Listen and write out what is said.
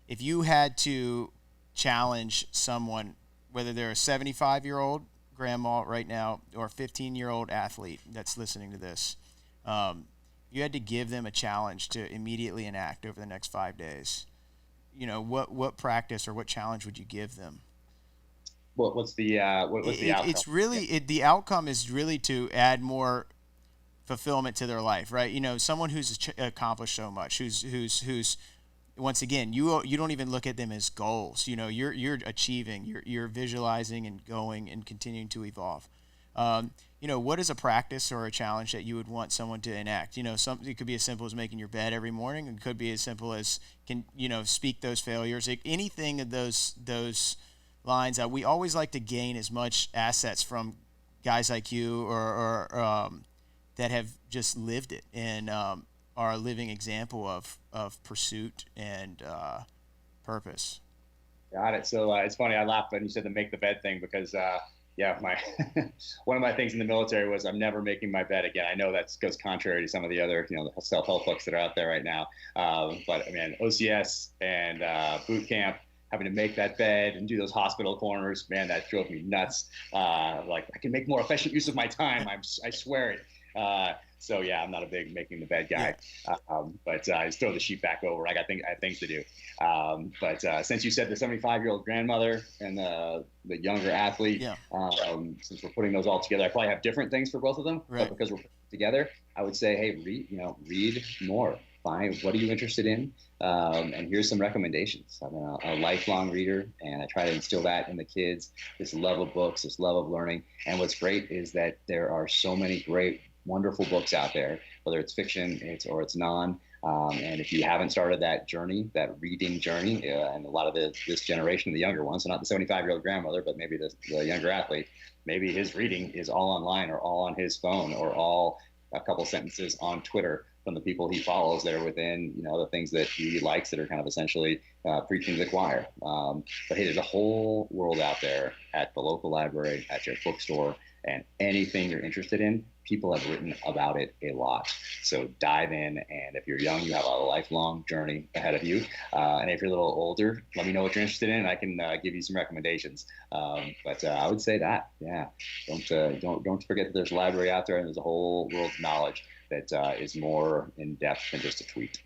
if you had to challenge someone, whether they're a 75-year-old grandma right now or a 15-year-old athlete that's listening to this, you had to give them a challenge to immediately enact over the next 5 days. What practice or what challenge would you give them? What's the outcome? It's really the outcome is really to add more fulfillment to their life, right? Someone who's accomplished so much, who's once again, you don't even look at them as goals. You're achieving, you're visualizing and going and continuing to evolve. What is a practice or a challenge that you would want someone to enact? It could be as simple as making your bed every morning. It could be as simple as speak those failures. Anything of those lines. We always like to gain as much assets from guys like you or that have just lived it and are a living example of pursuit and purpose. Got it. So it's funny. I laughed when you said the make the bed thing because yeah, my one of my things in the military was I'm never making my bed again. I know that goes contrary to some of the other the self-help books that are out there right now. But I mean OCS and boot camp, having to make that bed and do those hospital corners, man, that drove me nuts. Like I can make more efficient use of my time. I swear it. So yeah, I'm not a big making the bed guy, but I just throw the sheet back over. I have things to do. But since you said the 75-year-old grandmother and the younger athlete, Yeah. Since we're putting those all together, I probably have different things for both of them. Right. But because we're putting it together, I would say, hey, read more. Find what are you interested in, and here's some recommendations. I'm a lifelong reader, and I try to instill that in the kids. This love of books, this love of learning. And what's great is that there are so many great wonderful books out there, whether it's fiction or it's non. And if you haven't started that journey, that reading journey, and a lot of this generation, the younger ones, so not the 75-year-old grandmother, but maybe the younger athlete, maybe his reading is all online or all on his phone or all a couple sentences on Twitter from the people he follows that are within, the things that he likes that are kind of essentially preaching to the choir. But hey, there's a whole world out there at the local library, at your bookstore, and anything you're interested in, people have written about it a lot. So dive in, and if you're young, you have a lifelong journey ahead of you. And if you're a little older, let me know what you're interested in, and I can give you some recommendations. But I would say that, yeah, don't forget that there's a library out there, and there's a whole world of knowledge that is more in depth than just a tweet.